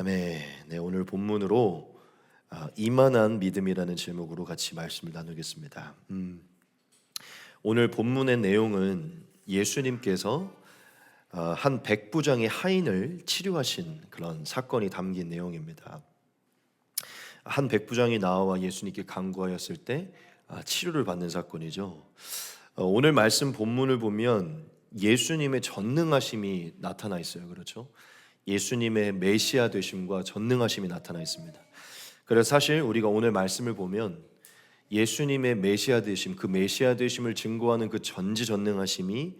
아멘. 네, 오늘 본문으로 이만한 믿음이라는 제목으로 같이 말씀을 나누겠습니다. 오늘 본문의 내용은 예수님께서 한 백부장의 하인을 치료하신 그런 사건이 담긴 내용입니다. 한 백부장이 나와 예수님께 간구하였을 때 치료를 받는 사건이죠. 오늘 말씀 본문을 보면 예수님의 전능하심이 나타나 있어요. 그렇죠? 예수님의 메시아 되심과 전능하심이 나타나 있습니다. 그래서 사실 우리가 오늘 말씀을 보면 예수님의 메시아 되심, 그 메시아 되심을 증거하는 그 전지전능하심이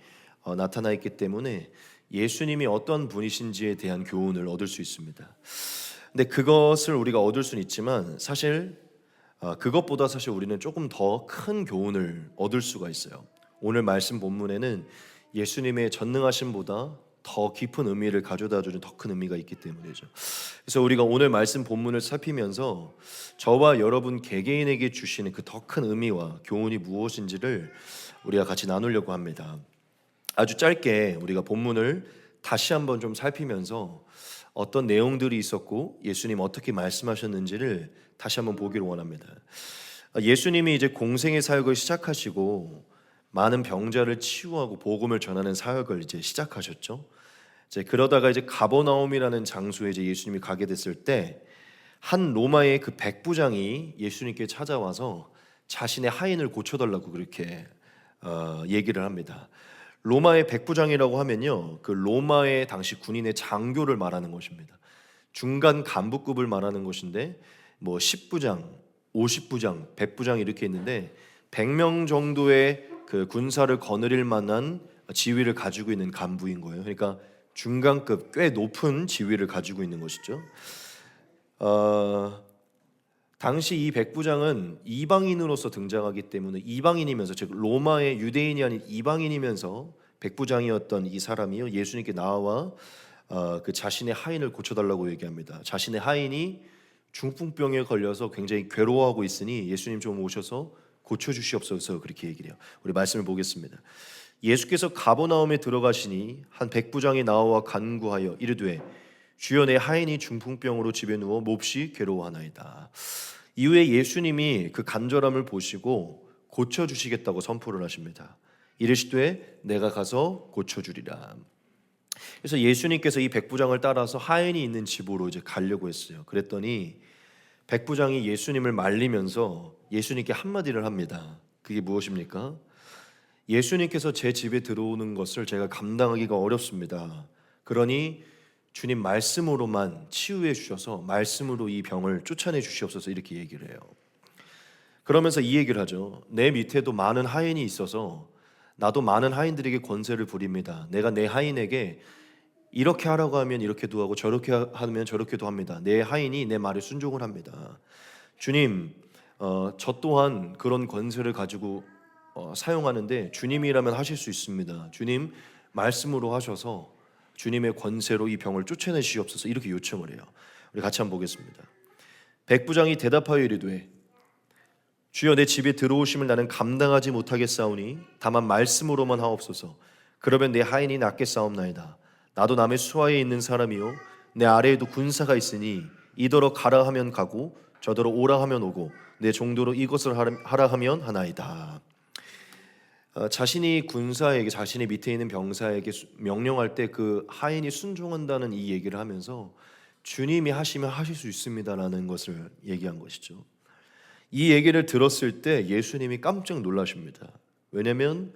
나타나 있기 때문에 예수님이 어떤 분이신지에 대한 교훈을 얻을 수 있습니다. 근데 그것을 우리가 얻을 수는 있지만 사실 그것보다 사실 우리는 조금 더 큰 교훈을 얻을 수가 있어요. 오늘 말씀 본문에는 예수님의 전능하심보다 더 깊은 의미를 가져다주는 더 큰 의미가 있기 때문이죠. 그래서 우리가 오늘 말씀 본문을 살피면서 저와 여러분 개개인에게 주시는 그 더 큰 의미와 교훈이 무엇인지를 우리가 같이 나누려고 합니다. 아주 짧게 우리가 본문을 다시 한번 좀 살피면서 어떤 내용들이 있었고 예수님 어떻게 말씀하셨는지를 다시 한번 보기를 원합니다. 예수님이 이제 공생의 사역을 시작하시고 많은 병자를 치유하고 복음을 전하는 사역을 이제 시작하셨죠. 이제 그러다가 이제 가버나움이라는 장소에 이제 예수님이 가게 됐을 때 한 로마의 그 백부장이 예수님께 찾아와서 자신의 하인을 고쳐달라고 그렇게 얘기를 합니다. 로마의 백부장이라고 하면요, 그 로마의 당시 군인의 장교를 말하는 것입니다. 중간 간부급을 말하는 것인데 뭐 10부장, 50부장, 100부장 이렇게 있는데 100명 정도의 그 군사를 거느릴 만한 지위를 가지고 있는 간부인 거예요. 그러니까 중간급 꽤 높은 지위를 가지고 있는 것이죠. 당시 이 백부장은 이방인으로서 등장하기 때문에 이방인이면서 즉 로마의 유대인이 아닌 이방인이면서 백부장이었던 이 사람이요 예수님께 나와 그 자신의 하인을 고쳐달라고 얘기합니다. 자신의 하인이 중풍병에 걸려서 굉장히 괴로워하고 있으니 예수님 좀 오셔서 고쳐주시옵소서 그렇게 얘기를 해요. 우리 말씀을 보겠습니다. 예수께서 가버나움에 들어가시니 한 백부장이 나와 간구하여 이르되 주여 내 하인이 중풍병으로 집에 누워 몹시 괴로워하나이다. 이후에 예수님이 그 간절함을 보시고 고쳐주시겠다고 선포를 하십니다. 이르시되 내가 가서 고쳐주리라. 그래서 예수님께서 이 백부장을 따라서 하인이 있는 집으로 이제 가려고 했어요. 그랬더니 백부장이 예수님을 말리면서 예수님께 한마디를 합니다. 그게 무엇입니까? 예수님께서 제 집에 들어오는 것을 제가 감당하기가 어렵습니다. 그러니 주님 말씀으로만 치유해 주셔서 말씀으로 이 병을 쫓아내 주시옵소서 이렇게 얘기를 해요. 그러면서 이 얘기를 하죠. 내 밑에도 많은 하인이 있어서 나도 많은 하인들에게 권세를 부립니다. 내가 내 하인에게 이렇게 하라고 하면 이렇게도 하고 저렇게 하면 저렇게도 합니다. 내 하인이 내 말에 순종을 합니다. 주님, 저 또한 그런 권세를 가지고 사용하는데 주님이라면 하실 수 있습니다. 주님 말씀으로 하셔서 주님의 권세로 이 병을 쫓아내시옵소서 이렇게 요청을 해요. 우리 같이 한번 보겠습니다. 백부장이 대답하여 이르되 주여 내 집에 들어오심을 나는 감당하지 못하겠사오니 다만 말씀으로만 하옵소서. 그러면 내 하인이 낫겠사옵나이다. 나도 남의 수하에 있는 사람이요 내 아래에도 군사가 있으니 이더러 가라 하면 가고 저더러 오라 하면 오고 내 종도로 이것을 하라 하면 하나이다. 자신이 군사에게 자신의 밑에 있는 병사에게 명령할 때 그 하인이 순종한다는 이 얘기를 하면서 주님이 하시면 하실 수 있습니다라는 것을 얘기한 것이죠. 이 얘기를 들었을 때 예수님이 깜짝 놀라십니다. 왜냐하면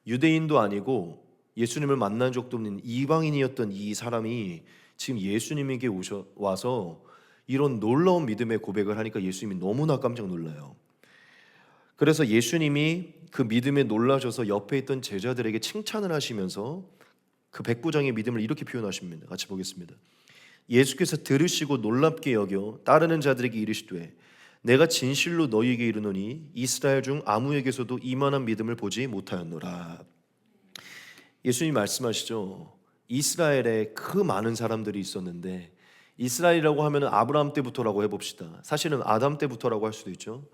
유대인도 아니고 예수님을 만난 적도 없는 이방인이었던 이 사람이 지금 예수님에게 와서 이런 놀라운 믿음의 고백을 하니까 예수님이 너무나 깜짝 놀라요. 그래서 예수님이 그 믿음에 놀라셔서 옆에 있던 제자들에게 칭찬을 하시면서 그 백부장의 믿음을 이렇게 표현하십니다. 같이 보겠습니다. 예수께서 들으시고 놀랍게 여겨 따르는 자들에게 이르시되 내가 진실로 너희에게 이르노니 이스라엘 중 아무에게서도 이만한 믿음을 보지 못하였노라. 예수님이 말씀하시죠. 이스라엘에 그 많은 사람들이 있었는데 이스라엘이라고 하면 아브라함 때부터라고 해봅시다. 사실은 아담 때부터라고 할 수도 있죠.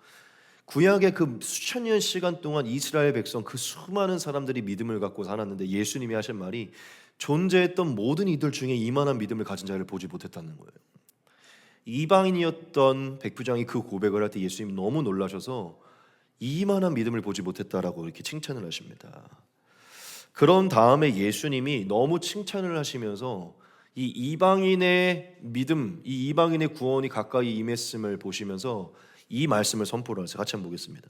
구약의 그 수천 년 시간 동안 이스라엘 백성 그 수많은 사람들이 믿음을 갖고 살았는데 예수님이 하신 말이 존재했던 모든 이들 중에 이만한 믿음을 가진 자를 보지 못했다는 거예요. 이방인이었던 백부장이 그 고백을 할 때 예수님 너무 놀라셔서 이만한 믿음을 보지 못했다라고 이렇게 칭찬을 하십니다. 그런 다음에 예수님이 너무 칭찬을 하시면서 이 이방인의 믿음, 이 이방인의 구원이 가까이 임했음을 보시면서 이 말씀을 선포를 하세요. 같이 한번 보겠습니다.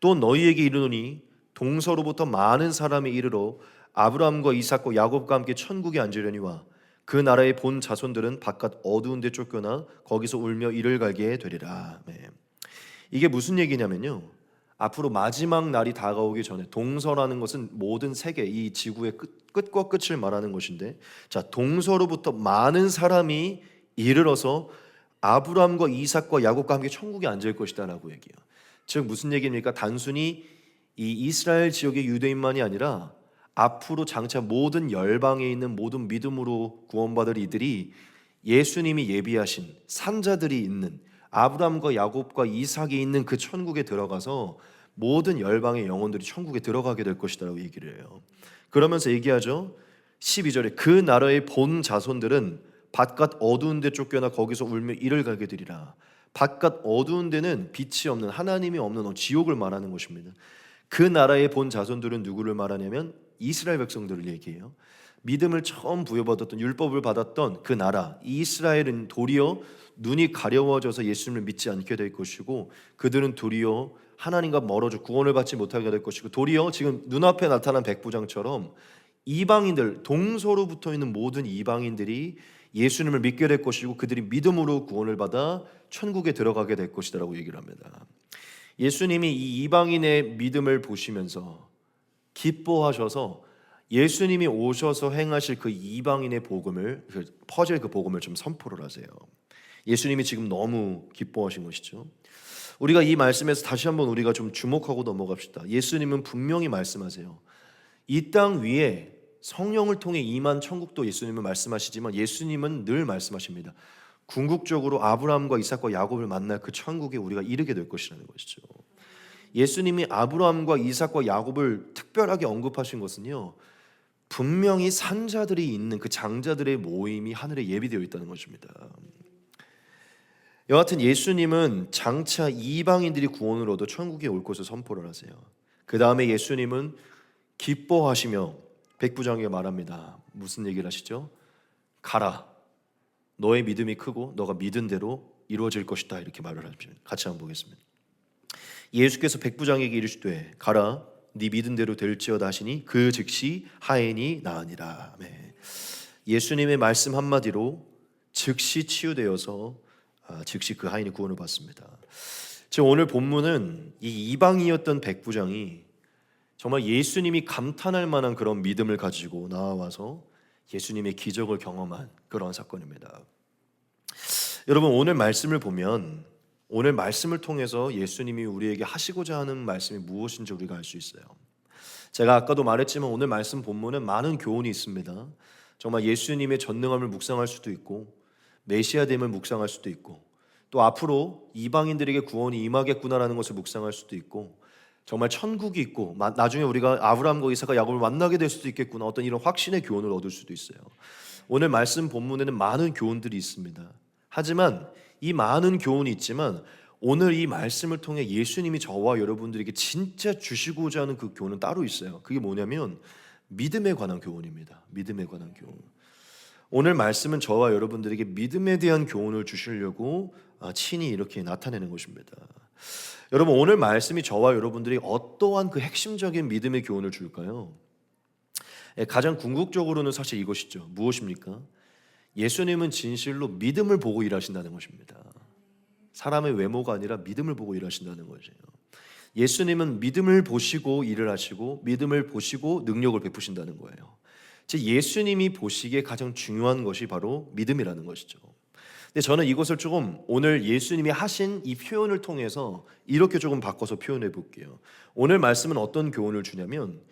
또 너희에게 이르노니 동서로부터 많은 사람이 이르러 아브라함과 이삭과 야곱과 함께 천국에 앉으려니와 그 나라의 본 자손들은 바깥 어두운 데 쫓겨나 거기서 울며 이를 갈게 되리라. 네. 이게 무슨 얘기냐면요, 앞으로 마지막 날이 다가오기 전에, 동서라는 것은 모든 세계, 이 지구의 끝과 끝을 말하는 것인데, 자, 동서로부터 많은 사람이 이르러서 아브라함과 이삭과 야곱과 함께 천국에 앉을 것이다라고 얘기해요. 즉 무슨 얘기입니까? 단순히 이 이스라엘 지역의 유대인만이 아니라 앞으로 장차 모든 열방에 있는 모든 믿음으로 구원받을 이들이 예수님이 예비하신 산자들이 있는 아브라함과 야곱과 이삭이 있는 그 천국에 들어가서 모든 열방의 영혼들이 천국에 들어가게 될 것이라고 얘기를 해요. 그러면서 얘기하죠. 12절에 그 나라의 본 자손들은 바깥 어두운 데 쫓겨나 거기서 울며 이를 갈게 되리라. 바깥 어두운 데는 빛이 없는, 하나님이 없는 지옥을 말하는 것입니다. 그 나라의 본 자손들은 누구를 말하냐면 이스라엘 백성들을 얘기해요. 믿음을 처음 부여받았던, 율법을 받았던 그 나라 이스라엘은 도리어 눈이 가려워져서 예수님을 믿지 않게 될 것이고, 그들은 도리어 하나님과 멀어져 구원을 받지 못하게 될 것이고, 도리어 지금 눈앞에 나타난 백부장처럼 이방인들, 동서로 붙어 있는 모든 이방인들이 예수님을 믿게 될 것이고, 그들이 믿음으로 구원을 받아 천국에 들어가게 될 것이라고 얘기를 합니다. 예수님이 이 이방인의 믿음을 보시면서 기뻐하셔서 예수님이 오셔서 행하실 그 이방인의 복음을, 퍼질 그 복음을 좀 선포를 하세요. 예수님이 지금 너무 기뻐하신 것이죠. 우리가 이 말씀에서 다시 한번 우리가 좀 주목하고 넘어갑시다. 예수님은 분명히 말씀하세요. 이 땅 위에 성령을 통해 임한 천국도 예수님은 말씀하시지만 예수님은 늘 말씀하십니다. 궁극적으로 아브라함과 이삭과 야곱을 만날 그 천국에 우리가 이르게 될 것이라는 것이죠. 예수님이 아브라함과 이삭과 야곱을 특별하게 언급하신 것은요, 분명히 산자들이 있는 그 장자들의 모임이 하늘에 예비되어 있다는 것입니다. 여하튼 예수님은 장차 이방인들이 구원을 얻어 천국에 올 것을 선포를 하세요. 그 다음에 예수님은 기뻐하시며 백부장에게 말합니다. 무슨 얘기를 하시죠? 가라, 너의 믿음이 크고 너가 믿은 대로 이루어질 것이다, 이렇게 말을 하십니다. 같이 한번 보겠습니다. 예수께서 백부장에게 이르시되 가라, 네 믿은 대로 될지어다 하시니 그 즉시 하인이 나으니라. 네. 예수님의 말씀 한마디로 즉시 치유되어서 즉시 그 하인이 구원을 받습니다. 즉 오늘 본문은 이 이방이었던 백부장이 정말 예수님이 감탄할 만한 그런 믿음을 가지고 나와서 예수님의 기적을 경험한 그런 사건입니다. 여러분, 오늘 말씀을 보면 오늘 말씀을 통해서 예수님이 우리에게 하시고자 하는 말씀이 무엇인지 우리가 알 수 있어요. 제가 아까도 말했지만 오늘 말씀 본문은 많은 교훈이 있습니다. 정말 예수님의 전능함을 묵상할 수도 있고 메시아됨을 묵상할 수도 있고, 또 앞으로 이방인들에게 구원이 임하겠구나라는 것을 묵상할 수도 있고, 정말 천국이 있고 나중에 우리가 아브라함과 이삭과 야곱을 만나게 될 수도 있겠구나, 어떤 이런 확신의 교훈을 얻을 수도 있어요. 오늘 말씀 본문에는 많은 교훈들이 있습니다. 하지만 이 많은 교훈이 있지만 오늘 이 말씀을 통해 예수님이 저와 여러분들에게 진짜 주시고자 하는 그 교훈은 따로 있어요. 그게 뭐냐면 믿음에 관한 교훈입니다. 믿음에 관한 교훈. 오늘 말씀은 저와 여러분들에게 믿음에 대한 교훈을 주시려고 친히 이렇게 나타내는 것입니다. 여러분, 오늘 말씀이 저와 여러분들이 어떠한 그 핵심적인 믿음의 교훈을 줄까요? 가장 궁극적으로는 사실 이것이죠. 무엇입니까? 예수님은 진실로 믿음을 보고 일하신다는 것입니다. 사람의 외모가 아니라 믿음을 보고 일하신다는 것이에요. 예수님은 믿음을 보시고 일을 하시고 믿음을 보시고 능력을 베푸신다는 거예요. 즉 예수님이 보시기에 가장 중요한 것이 바로 믿음이라는 것이죠. 근데 저는 이것을 조금 오늘 예수님이 하신 이 표현을 통해서 이렇게 조금 바꿔서 표현해 볼게요. 오늘 말씀은 어떤 교훈을 주냐면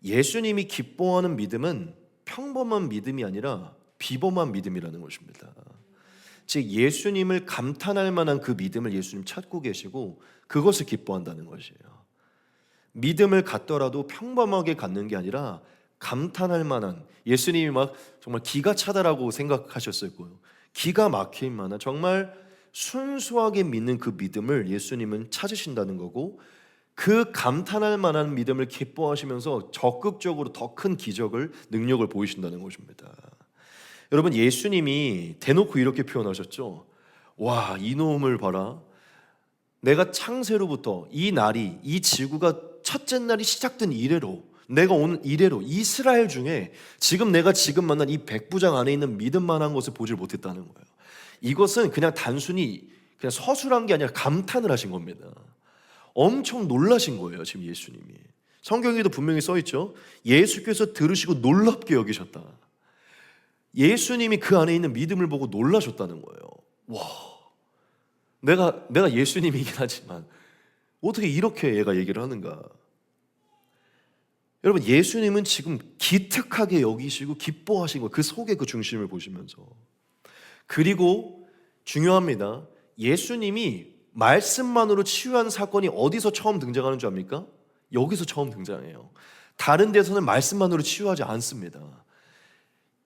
예수님이 기뻐하는 믿음은 평범한 믿음이 아니라 비범한 믿음이라는 것입니다. 즉 예수님을 감탄할 만한 그 믿음을 예수님 찾고 계시고 그것을 기뻐한다는 것이에요. 믿음을 갖더라도 평범하게 갖는 게 아니라 감탄할 만한, 예수님이 막 정말 기가 차다라고 생각하셨을 거예요. 기가 막힐 만한 정말 순수하게 믿는 그 믿음을 예수님은 찾으신다는 거고, 그 감탄할 만한 믿음을 기뻐하시면서 적극적으로 더 큰 기적을, 능력을 보이신다는 것입니다. 여러분, 예수님이 대놓고 이렇게 표현하셨죠. 와, 이놈을 봐라. 내가 창세로부터 이 날이, 이 지구가 첫째 날이 시작된 이래로, 내가 오는 이래로 이스라엘 중에 내가 지금 만난 이 백부장 안에 있는 믿음만한 것을 보질 못했다는 거예요. 이것은 그냥 단순히 그냥 서술한 게 아니라 감탄을 하신 겁니다. 엄청 놀라신 거예요, 지금 예수님이. 성경에도 분명히 써 있죠. 예수께서 들으시고 놀랍게 여기셨다. 예수님이 그 안에 있는 믿음을 보고 놀라셨다는 거예요. 와, 내가 예수님이긴 하지만 어떻게 이렇게 얘가 얘기를 하는가? 여러분, 예수님은 지금 기특하게 여기시고 기뻐하신 거예요. 그 속에 그 중심을 보시면서. 그리고 중요합니다. 예수님이 말씀만으로 치유한 사건이 어디서 처음 등장하는 줄 압니까? 여기서 처음 등장해요. 다른 데서는 말씀만으로 치유하지 않습니다.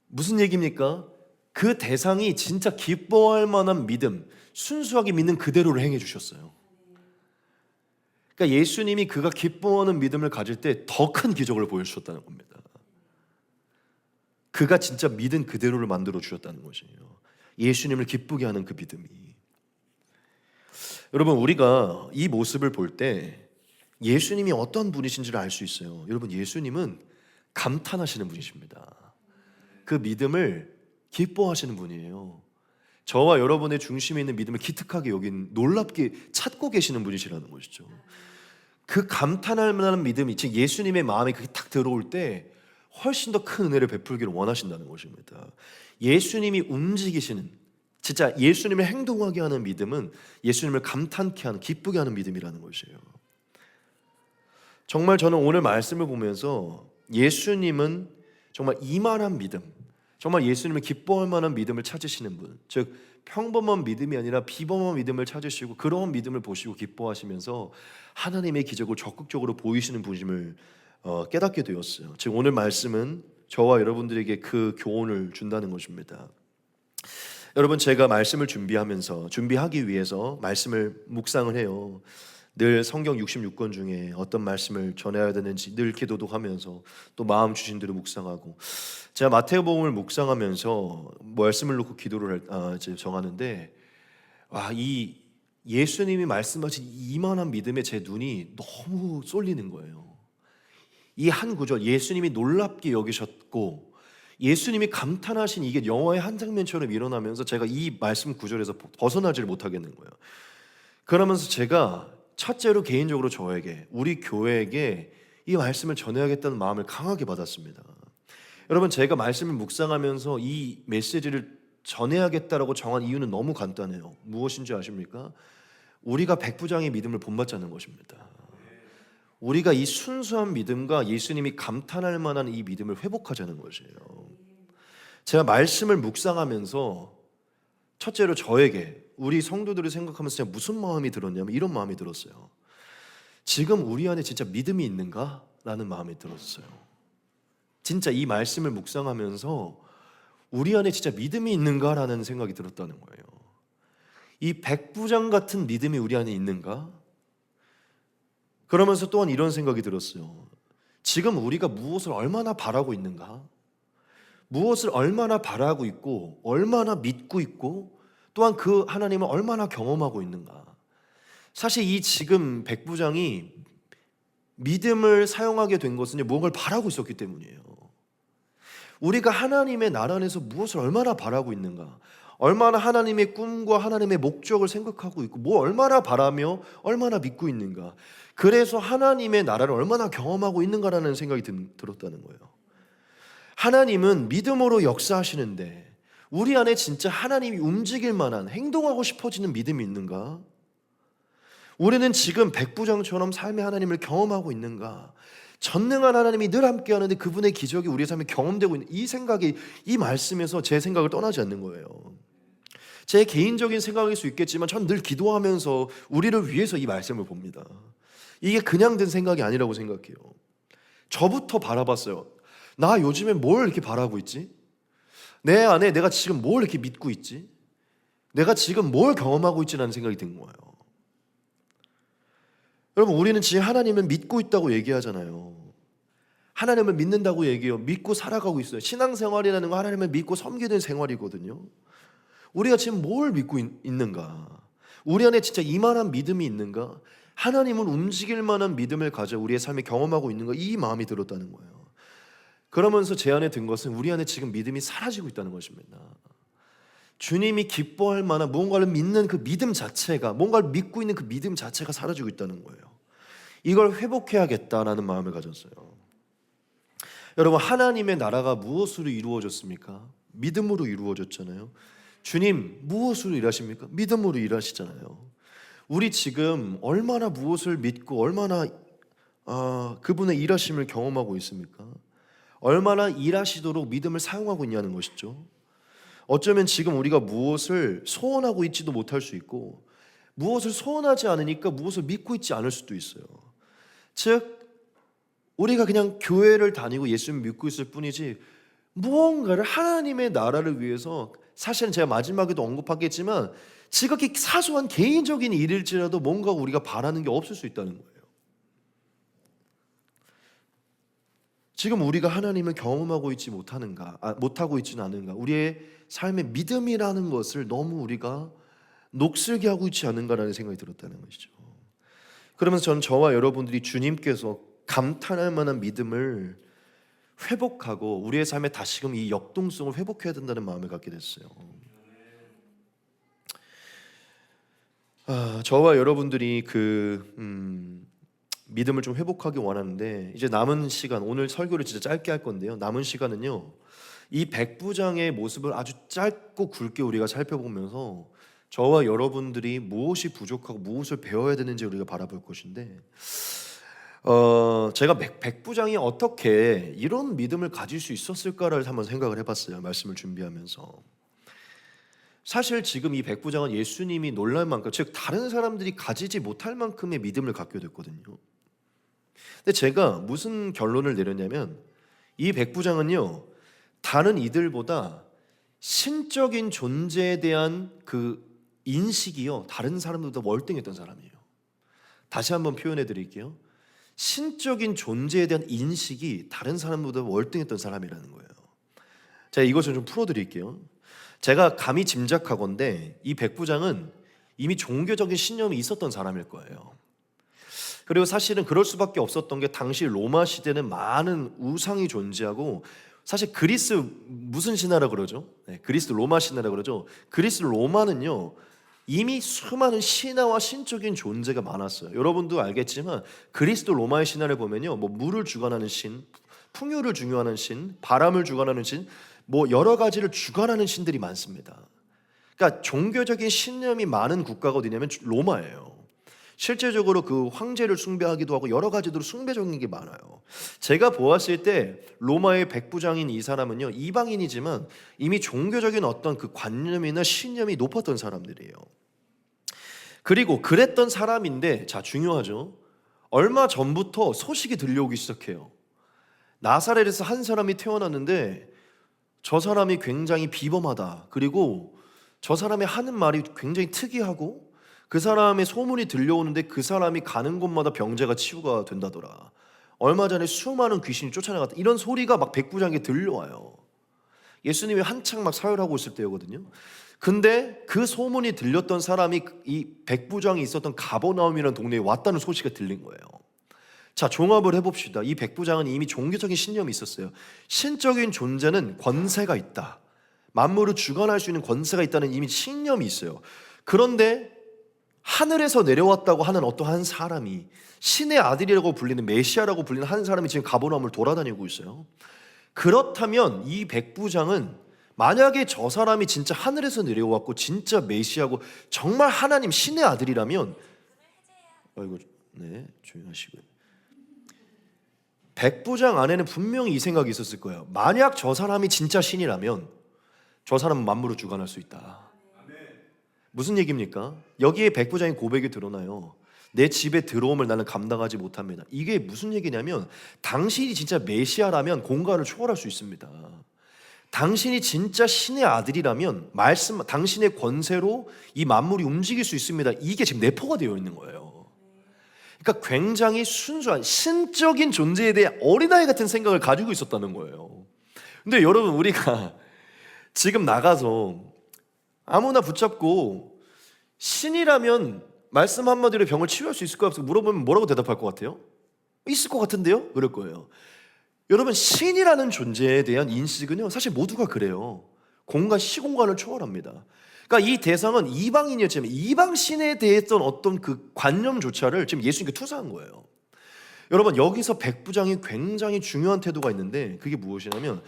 무슨 얘기입니까? 그 대상이 진짜 기뻐할 만한 믿음, 순수하게 믿는 그대로를 행해 주셨어요. 그러니까 예수님이 그가 기뻐하는 믿음을 가질 때 더 큰 기적을 보여주셨다는 겁니다. 그가 진짜 믿은 그대로를 만들어 주셨다는 것이에요. 예수님을 기쁘게 하는 그 믿음이. 여러분, 우리가 이 모습을 볼 때 예수님이 어떤 분이신지를 알 수 있어요. 여러분, 예수님은 감탄하시는 분이십니다. 그 믿음을 기뻐하시는 분이에요. 저와 여러분의 중심에 있는 믿음을 기특하게 여긴, 놀랍게 찾고 계시는 분이시라는 것이죠. 그 감탄할 만한 믿음이, 즉 예수님의 마음에 그게 딱 들어올 때 훨씬 더 큰 은혜를 베풀기를 원하신다는 것입니다. 예수님이 움직이시는, 진짜 예수님을 행동하게 하는 믿음은 예수님을 감탄케 하는, 기쁘게 하는 믿음이라는 것이에요. 정말 저는 오늘 말씀을 보면서 예수님은 정말 이만한 믿음, 정말 예수님을 기뻐할 만한 믿음을 찾으시는 분, 즉 평범한 믿음이 아니라 비범한 믿음을 찾으시고 그런 믿음을 보시고 기뻐하시면서 하나님의 기적을 적극적으로 보이시는 분임을 깨닫게 되었어요. 즉 오늘 말씀은 저와 여러분들에게 그 교훈을 준다는 것입니다. 여러분, 제가 말씀을 준비하기 위해서 말씀을 묵상을 해요. 늘 성경 66권 중에 어떤 말씀을 전해야 되는지 늘 기도도 하면서 또 마음 주신 대로 묵상하고, 제가 마태복음을 묵상하면서 말씀을 놓고 기도를 정하는데, 이 예수님이 말씀하신 이만한 믿음에 제 눈이 너무 쏠리는 거예요. 이 한 구절, 예수님이 놀랍게 여기셨고 예수님이 감탄하신 이게 영화의 한 장면처럼 일어나면서 제가 이 말씀 구절에서 벗어나지를 못하겠는 거예요. 그러면서 제가 첫째로 개인적으로 저에게, 우리 교회에게 이 말씀을 전해야겠다는 마음을 강하게 받았습니다. 여러분, 제가 말씀을 묵상하면서 이 메시지를 전해야겠다라고 정한 이유는 너무 간단해요. 무엇인지 아십니까? 우리가 백부장의 믿음을 본받자는 것입니다. 우리가 이 순수한 믿음과 예수님이 감탄할 만한 이 믿음을 회복하자는 것이에요. 제가 말씀을 묵상하면서 첫째로 저에게, 우리 성도들을 생각하면서 제가 무슨 마음이 들었냐면 이런 마음이 들었어요. 지금 우리 안에 진짜 믿음이 있는가? 라는 마음이 들었어요. 진짜 이 말씀을 묵상하면서 우리 안에 진짜 믿음이 있는가? 라는 생각이 들었다는 거예요. 이 백부장 같은 믿음이 우리 안에 있는가? 그러면서 또한 이런 생각이 들었어요. 지금 우리가 무엇을 얼마나 바라고 있는가? 무엇을 얼마나 바라고 있고 얼마나 믿고 있고 또한 그 하나님을 얼마나 경험하고 있는가? 사실 이 지금 백부장이 믿음을 사용하게 된 것은 무엇을 바라고 있었기 때문이에요. 우리가 하나님의 나라 안에서 무엇을 얼마나 바라고 있는가? 얼마나 하나님의 꿈과 하나님의 목적을 생각하고 있고 뭐 얼마나 바라며 얼마나 믿고 있는가? 그래서 하나님의 나라를 얼마나 경험하고 있는가라는 생각이 들었다는 거예요. 하나님은 믿음으로 역사하시는데 우리 안에 진짜 하나님이 움직일 만한, 행동하고 싶어지는 믿음이 있는가? 우리는 지금 백부장처럼 삶의 하나님을 경험하고 있는가? 전능한 하나님이 늘 함께 하는데 그분의 기적이 우리의 삶에 경험되고 있는 이 생각이, 이 말씀에서 제 생각을 떠나지 않는 거예요. 제 개인적인 생각일 수 있겠지만 전 늘 기도하면서 우리를 위해서 이 말씀을 봅니다. 이게 그냥 든 생각이 아니라고 생각해요. 저부터 바라봤어요. 나 요즘에 뭘 이렇게 바라고 있지? 내 안에 내가 지금 뭘 이렇게 믿고 있지? 내가 지금 뭘 경험하고 있지라는 생각이 든 거예요. 여러분, 우리는 지금 하나님을 믿고 있다고 얘기하잖아요. 하나님을 믿는다고 얘기해요. 믿고 살아가고 있어요. 신앙생활이라는 거 하나님을 믿고 섬기는 생활이거든요. 우리가 지금 뭘 믿고 있는가? 우리 안에 진짜 이만한 믿음이 있는가? 하나님을 움직일 만한 믿음을 가져 우리의 삶에 경험하고 있는가? 이 마음이 들었다는 거예요. 그러면서 제 안에 든 것은 우리 안에 지금 믿음이 사라지고 있다는 것입니다. 주님이 기뻐할 만한 무언가를 믿는 그 믿음 자체가, 뭔가를 믿고 있는 그 믿음 자체가 사라지고 있다는 거예요. 이걸 회복해야겠다라는 마음을 가졌어요. 여러분, 하나님의 나라가 무엇으로 이루어졌습니까? 믿음으로 이루어졌잖아요. 주님 무엇으로 일하십니까? 믿음으로 일하시잖아요. 우리 지금 얼마나 무엇을 믿고 얼마나 그분의 일하심을 경험하고 있습니까? 얼마나 일하시도록 믿음을 사용하고 있냐는 것이죠. 어쩌면 지금 우리가 무엇을 소원하고 있지도 못할 수 있고, 무엇을 소원하지 않으니까 무엇을 믿고 있지 않을 수도 있어요. 즉 우리가 그냥 교회를 다니고 예수님 믿고 있을 뿐이지 무언가를 하나님의 나라를 위해서, 사실은 제가 마지막에도 언급하겠지만 지극히 사소한 개인적인 일일지라도 뭔가 우리가 바라는 게 없을 수 있다는 거예요. 지금 우리가 하나님을 경험하고 있지 못하고 있지는 않은가? 우리의 삶의 믿음이라는 것을 너무 우리가 녹슬게 하고 있지 않은가라는 생각이 들었다는 것이죠. 그러면서 전 저와 여러분들이 주님께서 감탄할 만한 믿음을 회복하고 우리의 삶에 다시금 이 역동성을 회복해야 된다는 마음을 갖게 됐어요. 저와 여러분들이 믿음을 좀 회복하기 원하는데, 이제 남은 시간, 오늘 설교를 진짜 짧게 할 건데요, 남은 시간은요 이 백부장의 모습을 아주 짧고 굵게 우리가 살펴보면서 저와 여러분들이 무엇이 부족하고 무엇을 배워야 되는지 우리가 바라볼 것인데, 제가 백부장이 어떻게 이런 믿음을 가질 수 있었을까를 한번 생각을 해봤어요. 말씀을 준비하면서. 사실 지금 이 백부장은 예수님이 놀랄 만큼, 즉 다른 사람들이 가지지 못할 만큼의 믿음을 갖게 됐거든요. 근데 제가 무슨 결론을 내렸냐면, 이 백부장은요 다른 이들보다 신적인 존재에 대한 그 인식이요 다른 사람들보다 월등했던 사람이에요. 다시 한번 표현해 드릴게요. 신적인 존재에 대한 인식이 다른 사람보다 월등했던 사람이라는 거예요. 제가 이것을 좀 풀어드릴게요. 제가 감히 짐작하건대 이 백부장은 이미 종교적인 신념이 있었던 사람일 거예요. 그리고 사실은 그럴 수밖에 없었던 게, 당시 로마 시대는 많은 우상이 존재하고, 사실 그리스 무슨 신화라 그러죠? 그리스 로마 신화라 그러죠. 그리스 로마는요 이미 수많은 신화와 신적인 존재가 많았어요. 여러분도 알겠지만 그리스도 로마의 신화를 보면요, 뭐 물을 주관하는 신, 풍요를 중요하는 신, 바람을 주관하는 신, 뭐 여러 가지를 주관하는 신들이 많습니다. 그러니까 종교적인 신념이 많은 국가가 어디냐면 로마예요. 실제적으로 그 황제를 숭배하기도 하고 여러 가지로 숭배적인 게 많아요. 제가 보았을 때 로마의 백부장인 이 사람은요 이방인이지만 이미 종교적인 어떤 그 관념이나 신념이 높았던 사람들이에요. 그리고 그랬던 사람인데, 자 중요하죠, 얼마 전부터 소식이 들려오기 시작해요. 나사렛에서 한 사람이 태어났는데 저 사람이 굉장히 비범하다, 그리고 저 사람이 하는 말이 굉장히 특이하고, 그 사람의 소문이 들려오는데 그 사람이 가는 곳마다 병자가 치유가 된다더라, 얼마 전에 수많은 귀신이 쫓아나갔다, 이런 소리가 막 백부장에게 들려와요. 예수님이 한창 막 사역하고 있을 때거든요. 근데 그 소문이 들렸던 사람이 이 백부장이 있었던 가버나움이라는 동네에 왔다는 소식이 들린 거예요. 자, 종합을 해봅시다. 이 백부장은 이미 종교적인 신념이 있었어요. 신적인 존재는 권세가 있다, 만물을 주관할 수 있는 권세가 있다는 이미 신념이 있어요. 그런데 하늘에서 내려왔다고 하는 어떠한 사람이, 신의 아들이라고 불리는 메시아라고 불리는 한 사람이 지금 가버나움을 돌아다니고 있어요. 그렇다면 이 백부장은, 만약에 저 사람이 진짜 하늘에서 내려왔고 진짜 메시아고 정말 하나님 신의 아들이라면, 조용하시고요. 백부장 안에는 분명히 이 생각이 있었을 거예요. 만약 저 사람이 진짜 신이라면 저 사람은 만물을 주관할 수 있다. 무슨 얘기입니까? 여기에 백부장의 고백이 드러나요. 내 집에 들어옴을 나는 감당하지 못합니다. 이게 무슨 얘기냐면, 당신이 진짜 메시아라면 공간을 초월할 수 있습니다. 당신이 진짜 신의 아들이라면 당신의 권세로 이 만물이 움직일 수 있습니다. 이게 지금 내포가 되어 있는 거예요. 그러니까 굉장히 순수한 신적인 존재에 대해 어린아이 같은 생각을 가지고 있었다는 거예요. 근데 여러분, 우리가 지금 나가서 아무나 붙잡고 신이라면 말씀 한마디로 병을 치유할 수 있을 것 같아요. 물어보면 뭐라고 대답할 것 같아요? 있을 것 같은데요? 그럴 거예요. 여러분, 신이라는 존재에 대한 인식은요, 사실 모두가 그래요. 공간, 시공간을 초월합니다. 그러니까 이 대상은 이방인이었지만 이방 신에 대했던 어떤 그 관념조차를 지금 예수님께 투사한 거예요. 여러분, 여기서 백부장이 굉장히 중요한 태도가 있는데, 그게 무엇이냐면,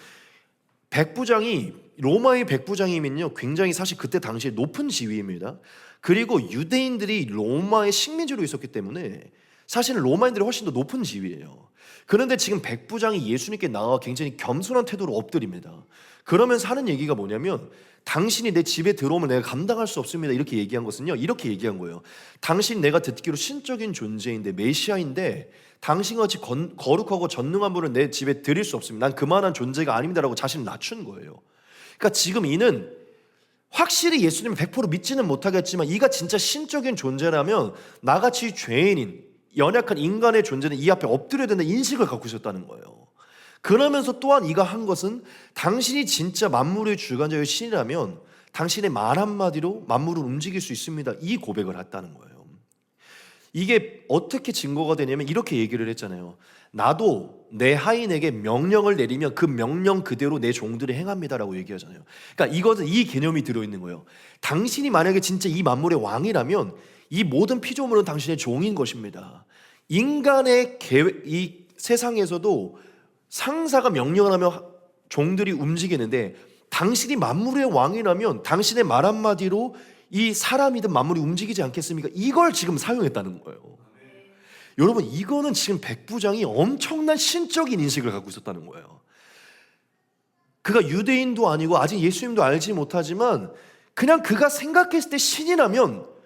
백부장이 로마의 백부장이면요, 굉장히 사실 그때 당시에 높은 지위입니다. 그리고 유대인들이 로마의 식민지로 있었기 때문에 사실은 로마인들이 훨씬 더 높은 지위예요. 그런데 지금 백부장이 예수님께 나와 굉장히 겸손한 태도로 엎드립니다. 그러면서 하는 얘기가 뭐냐면, 당신이 내 집에 들어오면 내가 감당할 수 없습니다. 이렇게 얘기한 것은요, 이렇게 얘기한 거예요. 당신, 내가 듣기로 신적인 존재인데 메시아인데 당신같이 거룩하고 전능한 분을 내 집에 들일 수 없습니다. 난 그만한 존재가 아닙니다라고 자신을 낮춘 거예요. 그러니까 지금 이는 확실히 예수님을 100% 믿지는 못하겠지만 이가 진짜 신적인 존재라면 나같이 죄인인 연약한 인간의 존재는 이 앞에 엎드려야 된다는 인식을 갖고 있었다는 거예요. 그러면서 또한 이가 한 것은, 당신이 진짜 만물의 주관자의 신이라면 당신의 말 한마디로 만물을 움직일 수 있습니다. 이 고백을 했다는 거예요. 이게 어떻게 증거가 되냐면 이렇게 얘기를 했잖아요. 나도 내 하인에게 명령을 내리면 그 명령 그대로 내 종들이 행합니다라고 얘기하잖아요. 그러니까 이것은 이 개념이 들어있는 거예요. 당신이 만약에 진짜 이 만물의 왕이라면 이 모든 피조물은 당신의 종인 것입니다. 인간의 이 세상에서도 상사가 명령을 하면 종들이 움직이는데, 당신이 만물의 왕이라면 당신의 말 한마디로 이 사람이든 만물이 움직이지 않겠습니까? 이걸 지금 사용했다는 거예요. 여러분, 이거는 지금 백부장이 엄청난 신적인 인식을 갖고 있었다는 거예요. 그가 유대인도 아니고 아직 예수님도 알지 못하지만 그냥 그가 생각했을 때 신이라면,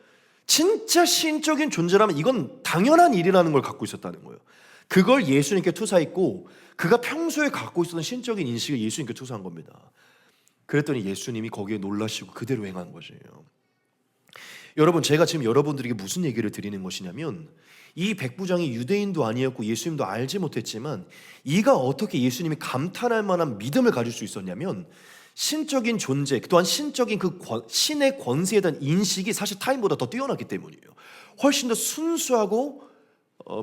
진짜 신적인 존재라면 이건 당연한 일이라는 걸 갖고 있었다는 거예요. 그걸 예수님께 투사했고, 그가 평소에 갖고 있었던 신적인 인식을 예수님께 투사한 겁니다. 그랬더니 예수님이 거기에 놀라시고 그대로 행한 것이에요. 여러분, 제가 지금 여러분들에게 무슨 얘기를 드리는 것이냐면, 이 백부장이 유대인도 아니었고 예수님도 알지 못했지만 이가 어떻게 예수님이 감탄할 만한 믿음을 가질 수 있었냐면, 신적인 존재, 또한 신적인 그 신의 권세에 대한 인식이 사실 타인보다 더 뛰어났기 때문이에요. 훨씬 더 순수하고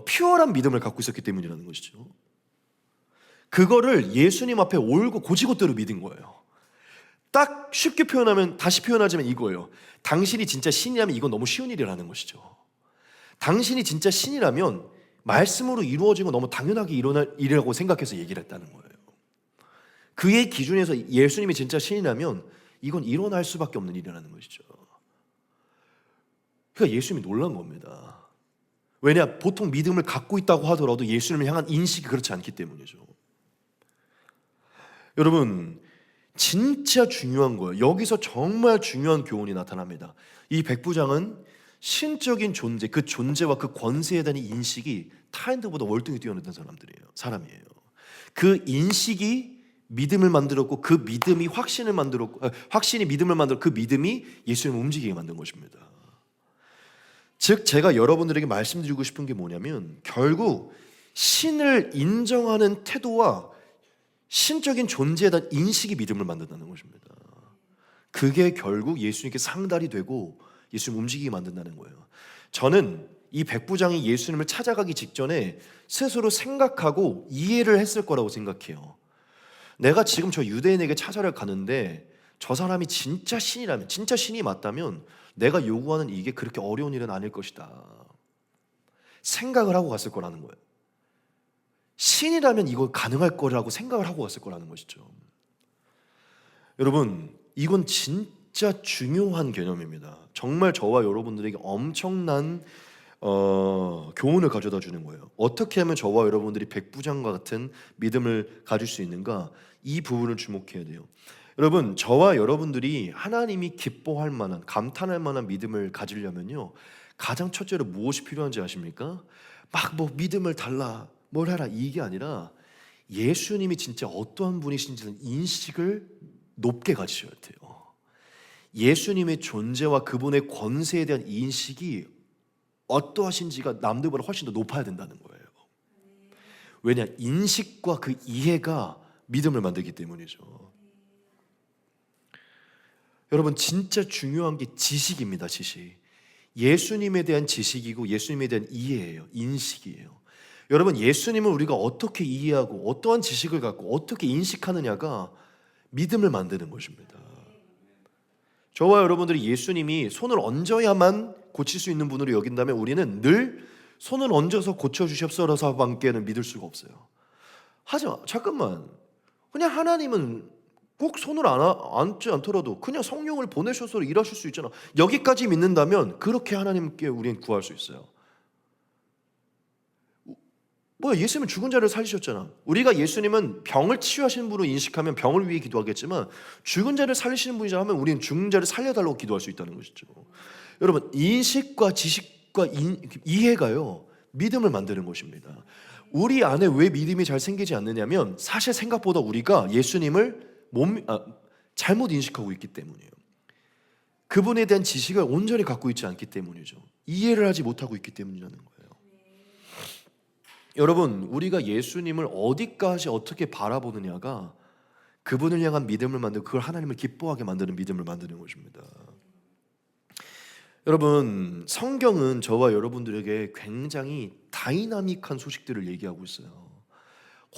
퓨어한 믿음을 갖고 있었기 때문이라는 것이죠. 그거를 예수님 앞에 올고 고지고대로 믿은 거예요. 딱 쉽게 표현하면, 다시 표현하자면 이거예요. 당신이 진짜 신이라면 이건 너무 쉬운 일이라는 것이죠. 당신이 진짜 신이라면 말씀으로 이루어지고 너무 당연하게 일어날 일이라고 생각해서 얘기를 했다는 거예요. 그의 기준에서 예수님이 진짜 신이라면 이건 일어날 수밖에 없는 일이라는 것이죠. 그러니까 예수님이 놀란 겁니다. 왜냐? 보통 믿음을 갖고 있다고 하더라도 예수님을 향한 인식이 그렇지 않기 때문이죠. 여러분, 진짜 중요한 거예요. 여기서 정말 중요한 교훈이 나타납니다. 이 백부장은 신적인 존재, 그 존재와 그 권세에 대한 인식이 타인들보다 월등히 뛰어난 사람이에요. 그 인식이 믿음을 만들었고, 그 믿음이 확신을 만들었고, 확신이 믿음을 만들었고, 그 믿음이 예수님을 움직이게 만든 것입니다. 즉, 제가 여러분들에게 말씀드리고 싶은 게 뭐냐면, 결국 신을 인정하는 태도와 신적인 존재에 대한 인식이 믿음을 만든다는 것입니다. 그게 결국 예수님께 상달이 되고 예수님 움직이게 만든다는 거예요. 저는 이 백부장이 예수님을 찾아가기 직전에 스스로 생각하고 이해를 했을 거라고 생각해요. 내가 지금 저 유대인에게 찾아를 가는데 저 사람이 진짜 신이라면, 진짜 신이 맞다면 내가 요구하는 이게 그렇게 어려운 일은 아닐 것이다 생각을 하고 갔을 거라는 거예요. 신이라면 이거 가능할 거라고 생각을 하고 갔을 거라는 것이죠. 여러분, 이건 진짜 중요한 개념입니다. 정말 저와 여러분들에게 엄청난 교훈을 가져다 주는 거예요. 어떻게 하면 저와 여러분들이 백부장과 같은 믿음을 가질 수 있는가? 이 부분을 주목해야 돼요. 여러분, 저와 여러분들이 하나님이 기뻐할 만한, 감탄할 만한 믿음을 가지려면요, 가장 첫째로 무엇이 필요한지 아십니까? 막 뭐 믿음을 달라, 뭘 해라, 이게 아니라 예수님이 진짜 어떠한 분이신지는 인식을 높게 가지셔야 돼요. 예수님의 존재와 그분의 권세에 대한 인식이 어떠하신지가 남들보다 훨씬 더 높아야 된다는 거예요. 왜냐? 인식과 그 이해가 믿음을 만들기 때문이죠. 여러분, 진짜 중요한 게 지식입니다. 지식. 예수님에 대한 지식이고 예수님에 대한 이해예요. 인식이에요. 여러분, 예수님을 우리가 어떻게 이해하고 어떠한 지식을 갖고 어떻게 인식하느냐가 믿음을 만드는 것입니다. 저와 여러분들이 예수님이 손을 얹어야만 고칠 수 있는 분으로 여긴다면 우리는 늘 손을 얹어서 고쳐주십소서밖에는 믿을 수가 없어요. 하지마, 잠깐만. 그냥 하나님은 꼭 손을 얹지 않더라도 그냥 성령을 보내셔서 일하실 수 있잖아. 여기까지 믿는다면 그렇게 하나님께 우리는 구할 수 있어요. 예수님은 죽은 자를 살리셨잖아. 우리가 예수님은 병을 치유하시는 분으로 인식하면 병을 위해 기도하겠지만 죽은 자를 살리시는 분이자 하면 우리는 죽은 자를 살려달라고 기도할 수 있다는 것이죠. 여러분, 인식과 지식과 이해가요 믿음을 만드는 것입니다. 우리 안에 왜 믿음이 잘 생기지 않느냐면 사실 생각보다 우리가 예수님을 잘못 인식하고 있기 때문이에요. 그분에 대한 지식을 온전히 갖고 있지 않기 때문이죠. 이해를 하지 못하고 있기 때문이라는 거예요. 여러분, 우리가 예수님을 어디까지 어떻게 바라보느냐가 그분을 향한 믿음을 만들고 그걸 하나님을 기뻐하게 만드는 믿음을 만드는 것입니다. 여러분, 성경은 저와 여러분들에게 굉장히 다이나믹한 소식들을 얘기하고 있어요.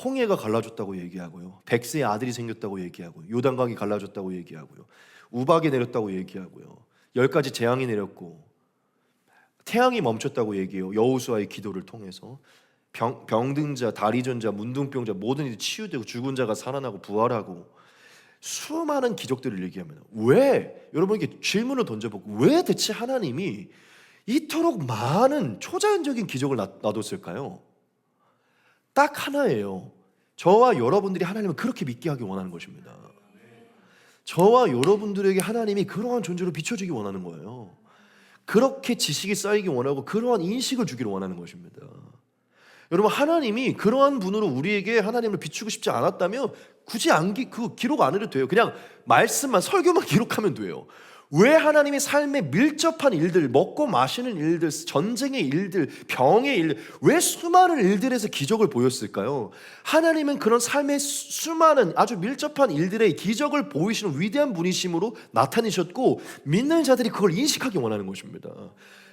홍해가 갈라졌다고 얘기하고요, 백세의 아들이 생겼다고 얘기하고요, 요단강이 갈라졌다고 얘기하고요, 우박이 내렸다고 얘기하고요, 10가지 재앙이 내렸고 태양이 멈췄다고 얘기해요. 여호수아의 기도를 통해서 병든 자, 다리 전 자, 문둥병자 모든 일이 치유되고 죽은 자가 살아나고 부활하고 수많은 기적들을 얘기합니다. 왜? 여러분에게 질문을 던져보고 왜 대체 하나님이 이토록 많은 초자연적인 기적을 놔뒀을까요? 딱 하나예요. 저와 여러분들이 하나님을 그렇게 믿게 하기 원하는 것입니다. 저와 여러분들에게 하나님이 그러한 존재로 비춰지기 원하는 거예요. 그렇게 지식이 쌓이기 원하고 그러한 인식을 주기를 원하는 것입니다. 여러분, 하나님이 그러한 분으로 우리에게 하나님을 비추고 싶지 않았다면 굳이 기록 안 해도 돼요. 그냥 말씀만, 설교만 기록하면 돼요. 왜 하나님이 삶에 밀접한 일들, 먹고 마시는 일들, 전쟁의 일들, 병의 일, 왜 수많은 일들에서 기적을 보였을까요? 하나님은 그런 삶의 수많은 아주 밀접한 일들의 기적을 보이시는 위대한 분이심으로 나타내셨고 믿는 자들이 그걸 인식하기 원하는 것입니다.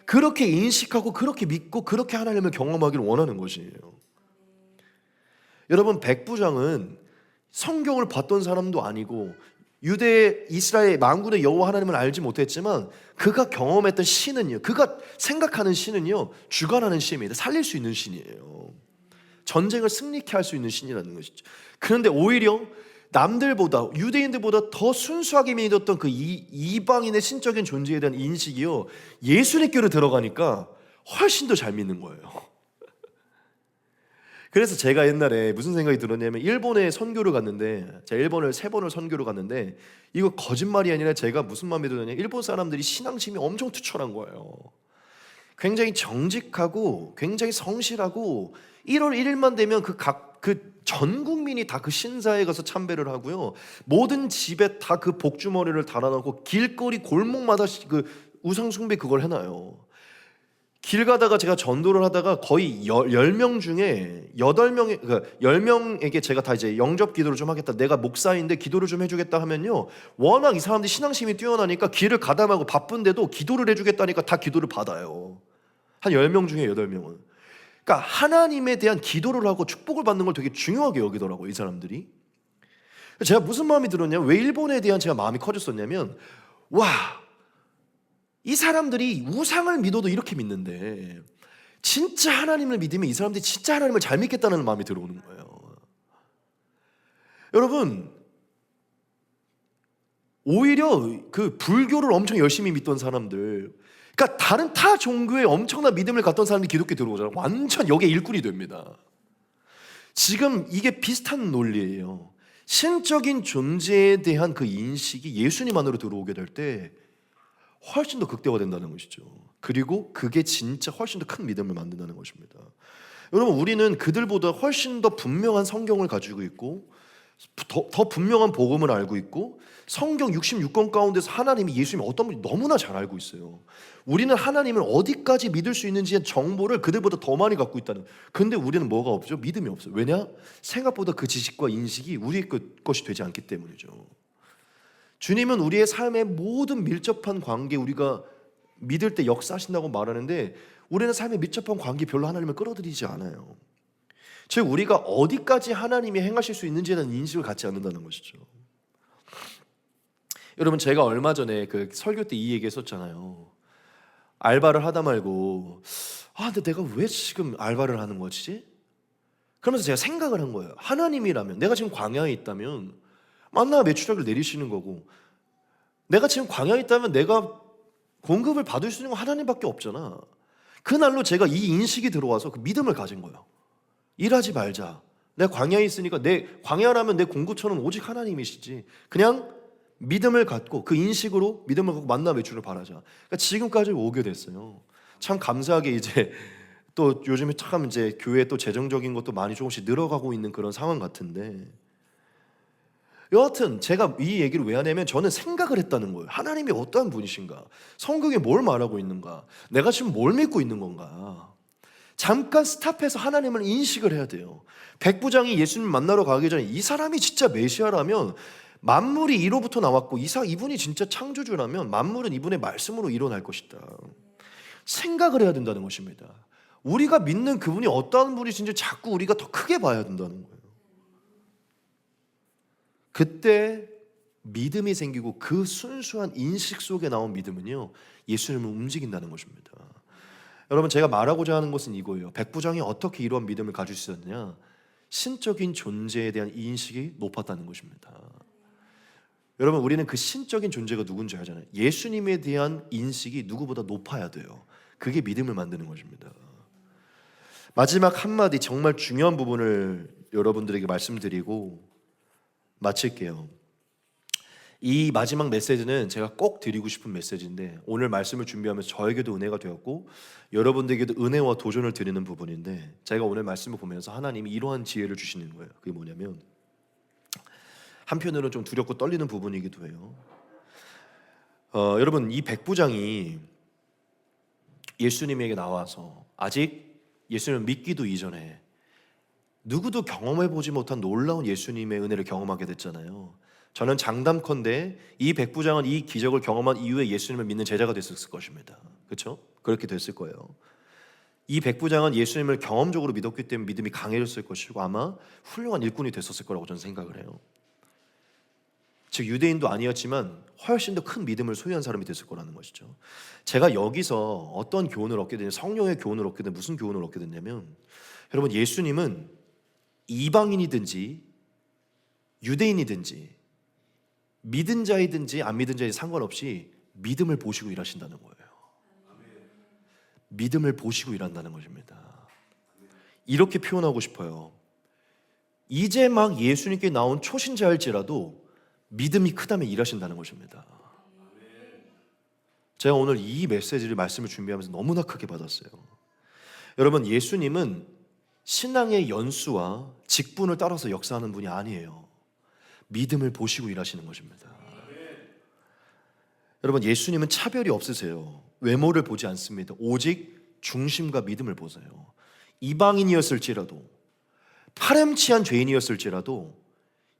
그렇게 인식하고 그렇게 믿고 그렇게 하나님을 경험하기를 원하는 것이에요. 여러분, 백부장은 성경을 봤던 사람도 아니고 유대 이스라엘 만군의 여호와 하나님을 알지 못했지만 그가 경험했던 신은요, 그가 생각하는 신은요, 주관하는 신입니다. 살릴 수 있는 신이에요. 전쟁을 승리케 할 수 있는 신이라는 것이죠. 그런데 오히려 남들보다, 유대인들보다 더 순수하게 믿었던 그 이방인의 신적인 존재에 대한 인식이요, 예수님께로 들어가니까 훨씬 더 잘 믿는 거예요. 그래서 제가 옛날에 무슨 생각이 들었냐면, 일본에 선교를 갔는데, 제가 일본을 3번을 선교를 갔는데, 이거 거짓말이 아니라 제가 무슨 마음이 들었냐면, 일본 사람들이 신앙심이 엄청 투철한 거예요. 굉장히 정직하고 굉장히 성실하고 1월 1일만 되면 전 국민이 다 그 신사에 가서 참배를 하고요, 모든 집에 다 그 복주머니를 달아놓고 길거리 골목마다 그 우상숭배 그걸 해놔요. 길 가다가 제가 전도를 하다가 거의 10명 중에 8명에, 그러니까 10명에게 제가 다 이제 영접 기도를 좀 하겠다, 내가 목사인데 기도를 좀 해주겠다 하면요, 워낙 이 사람들이 신앙심이 뛰어나니까 길을 가담하고 바쁜데도 기도를 해주겠다니까 다 기도를 받아요. 한 10명 중에 8명은. 그러니까 하나님에 대한 기도를 하고 축복을 받는 걸 되게 중요하게 여기더라고요, 이 사람들이. 제가 무슨 마음이 들었냐면, 왜 일본에 대한 제가 마음이 커졌었냐면, 와, 이 사람들이 우상을 믿어도 이렇게 믿는데 진짜 하나님을 믿으면 이 사람들이 진짜 하나님을 잘 믿겠다는 마음이 들어오는 거예요. 여러분, 오히려 그 불교를 엄청 열심히 믿던 사람들, 그러니까 다른 타 종교에 엄청난 믿음을 갖던 사람들이 기독교에 들어오잖아요. 완전 여기에 일꾼이 됩니다. 지금 이게 비슷한 논리예요. 신적인 존재에 대한 그 인식이 예수님 안으로 들어오게 될 때 훨씬 더 극대화된다는 것이죠. 그리고 그게 진짜 훨씬 더 큰 믿음을 만든다는 것입니다. 여러분, 우리는 그들보다 훨씬 더 분명한 성경을 가지고 있고 더 분명한 복음을 알고 있고 성경 66권 가운데서 하나님이 예수님이 어떤 분이 너무나 잘 알고 있어요. 우리는 하나님을 어디까지 믿을 수 있는지의 정보를 그들보다 더 많이 갖고 있다는. 근데 우리는 뭐가 없죠? 믿음이 없어요. 왜냐? 생각보다 그 지식과 인식이 우리의 것이 되지 않기 때문이죠. 주님은 우리의 삶의 모든 밀접한 관계, 우리가 믿을 때 역사하신다고 말하는데 우리는 삶의 밀접한 관계 별로 하나님을 끌어들이지 않아요. 즉 우리가 어디까지 하나님이 행하실 수 있는지에 대한 인식을 갖지 않는다는 것이죠. 여러분, 제가 얼마 전에 그 설교 때 이 얘기 했었잖아요. 알바를 하다 말고 근데 내가 왜 지금 알바를 하는 거지? 그러면서 제가 생각을 한 거예요. 하나님이라면, 내가 지금 광야에 있다면 만나 매출액을 내리시는 거고, 내가 지금 광야에 있다면 내가 공급을 받을 수 있는 건 하나님밖에 없잖아. 그날로 제가 이 인식이 들어와서 그 믿음을 가진 거예요. 일하지 말자. 내가 광야에 있으니까, 내 광야라면 내 공급처는 오직 하나님이시지. 그냥 믿음을 갖고 그 인식으로 믿음을 갖고 만나 매출을 바라자. 그러니까 지금까지 오게 됐어요. 참 감사하게 이제 또 요즘에 참 이제 교회 또 재정적인 것도 많이 조금씩 늘어가고 있는 그런 상황 같은데, 여하튼 제가 이 얘기를 왜 하냐면 저는 생각을 했다는 거예요. 하나님이 어떠한 분이신가? 성경에 뭘 말하고 있는가? 내가 지금 뭘 믿고 있는 건가? 잠깐 스탑해서 하나님을 인식을 해야 돼요. 백부장이 예수님 만나러 가기 전에 이 사람이 진짜 메시아라면, 만물이 이로부터 나왔고 이분이 진짜 창조주라면 만물은 이분의 말씀으로 일어날 것이다. 생각을 해야 된다는 것입니다. 우리가 믿는 그분이 어떠한 분이신지 자꾸 우리가 더 크게 봐야 된다는 거예요. 그때 믿음이 생기고 그 순수한 인식 속에 나온 믿음은요, 예수님을 움직인다는 것입니다. 여러분, 제가 말하고자 하는 것은 이거예요. 백부장이 어떻게 이러한 믿음을 가질 수 있었느냐? 신적인 존재에 대한 인식이 높았다는 것입니다. 여러분, 우리는 그 신적인 존재가 누군지 알잖아요. 예수님에 대한 인식이 누구보다 높아야 돼요. 그게 믿음을 만드는 것입니다. 마지막 한마디, 정말 중요한 부분을 여러분들에게 말씀드리고 마칠게요. 이 마지막 메시지는 제가 꼭 드리고 싶은 메시지인데, 오늘 말씀을 준비하면서 저에게도 은혜가 되었고 여러분들에게도 은혜와 도전을 드리는 부분인데, 제가 오늘 말씀을 보면서 하나님이 이러한 지혜를 주시는 거예요. 그게 뭐냐면, 한편으로는 좀 두렵고 떨리는 부분이기도 해요. 여러분, 이 백부장이 예수님에게 나와서 아직 예수님을 믿기도 이전에 누구도 경험해보지 못한 놀라운 예수님의 은혜를 경험하게 됐잖아요. 저는 장담컨대 이 백부장은 이 기적을 경험한 이후에 예수님을 믿는 제자가 됐을 것입니다. 그렇죠? 그렇게 됐을 거예요. 이 백부장은 예수님을 경험적으로 믿었기 때문에 믿음이 강해졌을 것이고 아마 훌륭한 일꾼이 됐었을 거라고 저는 생각을 해요. 즉 유대인도 아니었지만 훨씬 더 큰 믿음을 소유한 사람이 됐을 거라는 것이죠. 제가 여기서 어떤 교훈을 얻게 되냐, 성령의 교훈을 얻게 되냐, 무슨 교훈을 얻게 됐냐면, 여러분, 예수님은 이방인이든지 유대인이든지 믿은 자이든지 안 믿은 자이든지 상관없이 믿음을 보시고 일하신다는 거예요. 믿음을 보시고 일한다는 것입니다. 이렇게 표현하고 싶어요. 이제 막 예수님께 나온 초신자일지라도 믿음이 크다면 일하신다는 것입니다. 제가 오늘 이 메시지를 말씀을 준비하면서 너무나 크게 받았어요. 여러분, 예수님은 신앙의 연수와 직분을 따라서 역사하는 분이 아니에요. 믿음을 보시고 일하시는 것입니다. 여러분, 예수님은 차별이 없으세요. 외모를 보지 않습니다. 오직 중심과 믿음을 보세요. 이방인이었을지라도, 파렴치한 죄인이었을지라도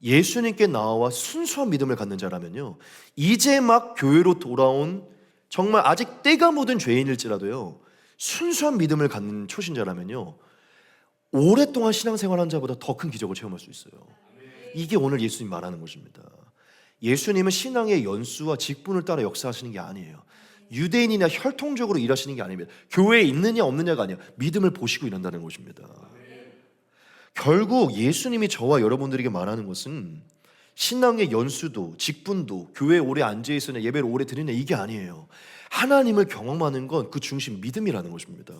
예수님께 나와 순수한 믿음을 갖는 자라면요, 이제 막 교회로 돌아온 정말 아직 때가 묻은 죄인일지라도요, 순수한 믿음을 갖는 초신자라면요, 오랫동안 신앙생활한 자보다 더 큰 기적을 체험할 수 있어요. 이게 오늘 예수님 말하는 것입니다. 예수님은 신앙의 연수와 직분을 따라 역사하시는 게 아니에요. 유대인이나 혈통적으로 일하시는 게 아닙니다. 교회에 있느냐 없느냐가 아니에요. 믿음을 보시고 일한다는 것입니다. 결국 예수님이 저와 여러분들에게 말하는 것은 신앙의 연수도 직분도 교회에 오래 앉아있으냐 예배를 오래 드리냐 이게 아니에요. 하나님을 경험하는 건 그 중심 믿음이라는 것입니다.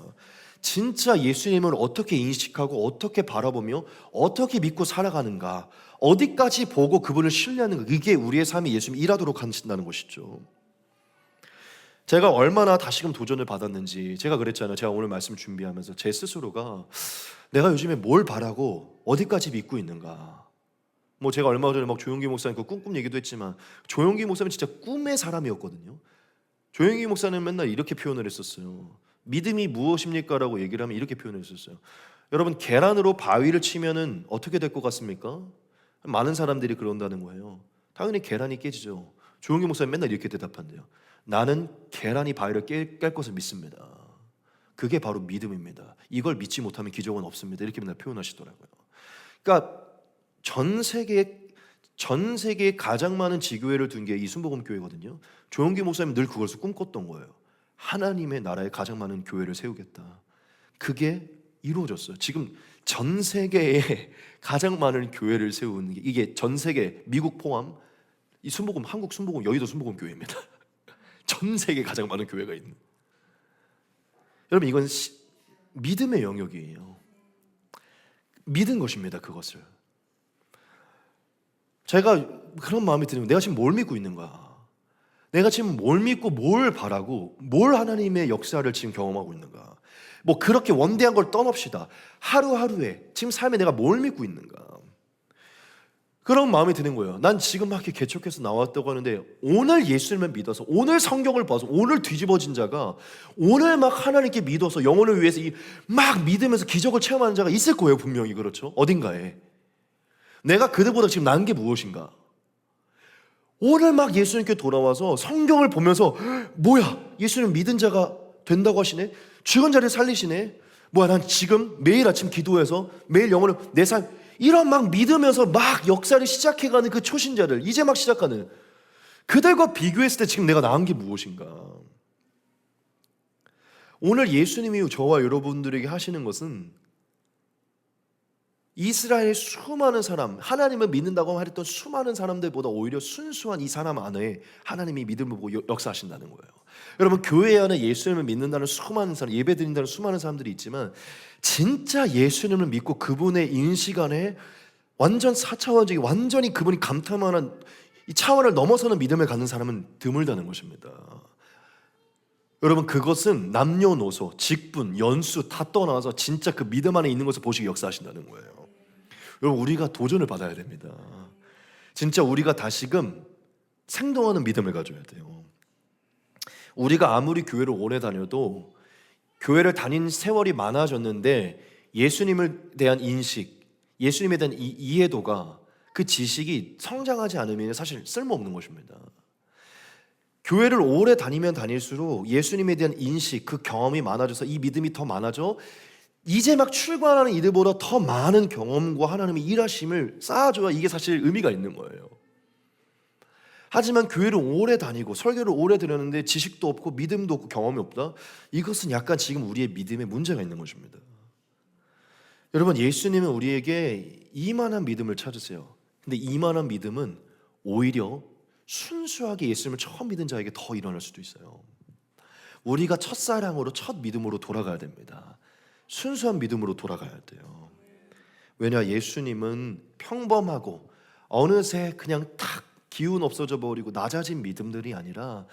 진짜 예수님을 어떻게 인식하고 어떻게 바라보며 어떻게 믿고 살아가는가, 어디까지 보고 그분을 신뢰하는가, 이게 우리의 삶이 예수님이 일하도록 하신다는 것이죠. 제가 얼마나 다시금 도전을 받았는지, 제가 그랬잖아요. 제가 오늘 말씀 준비하면서 제 스스로가 내가 요즘에 뭘 바라고 어디까지 믿고 있는가. 뭐 제가 얼마 전에 막 조용기 목사님 그 꿈 얘기도 했지만, 조용기 목사님 진짜 꿈의 사람이었거든요. 조용기 목사님 맨날 이렇게 표현을 했었어요. 믿음이 무엇입니까? 라고 얘기를 하면 이렇게 표현을 했었어요. 여러분, 계란으로 바위를 치면은 어떻게 될 것 같습니까? 많은 사람들이 그런다는 거예요. 당연히 계란이 깨지죠. 조용기 목사님 맨날 이렇게 대답한대요. 나는 계란이 바위를 깰 것을 믿습니다. 그게 바로 믿음입니다. 이걸 믿지 못하면 기적은 없습니다. 이렇게 맨날 표현하시더라고요. 그러니까 전 세계에 가장 많은 지교회를 둔 게 이 순복음교회거든요. 조용기 목사님 늘 그것을 꿈꿨던 거예요. 하나님의 나라에 가장 많은 교회를 세우겠다. 그게 이루어졌어요. 지금 전 세계에 가장 많은 교회를 세우는 게, 이게 전 세계, 미국 포함, 이 순복음, 한국 순복음, 여의도 순복음 교회입니다. 전 세계에 가장 많은 교회가 있는. 여러분, 이건 믿음의 영역이에요. 믿은 것입니다. 그것을 제가 그런 마음이 드는 거예요. 내가 지금 뭘 믿고 있는가? 내가 지금 뭘 믿고 뭘 바라고 뭘 하나님의 역사를 지금 경험하고 있는가? 뭐 그렇게 원대한 걸 떠납시다. 하루하루에 지금 삶에 내가 뭘 믿고 있는가? 그런 마음이 드는 거예요. 난 지금 막 이렇게 개척해서 나왔다고 하는데, 오늘 예수님을 믿어서, 오늘 성경을 봐서, 오늘 뒤집어진 자가, 오늘 막 하나님께 믿어서 영혼을 위해서 막 믿으면서 기적을 체험하는 자가 있을 거예요. 분명히. 그렇죠? 어딘가에. 내가 그들보다 지금 나은 게 무엇인가? 오늘 막 예수님께 돌아와서 성경을 보면서, 뭐야, 예수님 믿은 자가 된다고 하시네? 죽은 자를 살리시네? 뭐야, 난 지금 매일 아침 기도해서 매일 영혼을, 내 삶, 이런 막 믿으면서 막 역사를 시작해가는 그 초신자들, 이제 막 시작하는 그들과 비교했을 때 지금 내가 나은 게 무엇인가? 오늘 예수님이 저와 여러분들에게 하시는 것은, 이스라엘의 수많은 사람, 하나님을 믿는다고 말했던 수많은 사람들보다 오히려 순수한 이 사람 안에 하나님이 믿음을 보고 역사하신다는 거예요. 여러분, 교회 안에 예수님을 믿는다는 수많은 사람, 예배드린다는 수많은 사람들이 있지만, 진짜 예수님을 믿고 그분의 인식 안에 완전 4차원적인, 완전히 그분이 감탄하는 이 차원을 넘어서는 믿음을 갖는 사람은 드물다는 것입니다. 여러분, 그것은 남녀노소, 직분, 연수 다 떠나서 진짜 그 믿음 안에 있는 것을 보시기 역사하신다는 거예요. 여러분, 우리가 도전을 받아야 됩니다. 진짜 우리가 다시금 생동하는 믿음을 가져야 돼요. 우리가 아무리 교회를 오래 다녀도, 교회를 다닌 세월이 많아졌는데 예수님에 대한 인식, 예수님에 대한 이해도가, 그 지식이 성장하지 않으면 사실 쓸모없는 것입니다. 교회를 오래 다니면 다닐수록 예수님에 대한 인식, 그 경험이 많아져서 이 믿음이 더 많아져, 이제 막 출발하는 이들보다 더 많은 경험과 하나님의 일하심을 쌓아줘야 이게 사실 의미가 있는 거예요. 하지만 교회를 오래 다니고 설교를 오래 들었는데 지식도 없고 믿음도 없고 경험이 없다? 이것은 약간 지금 우리의 믿음에 문제가 있는 것입니다. 여러분, 예수님은 우리에게 이만한 믿음을 찾으세요. 근데 이만한 믿음은 오히려 순수하게 예수님을 처음 믿은 자에게 더 일어날 수도 있어요. 우리가 첫사랑으로, 첫 믿음으로 돌아가야 됩니다. 순수한 믿음으로 돌아가야 돼요. 왜냐, 예수님은 평범하고 어느새 그냥 탁 기운 없어져 버리고 낮아진 믿음들이 아니라,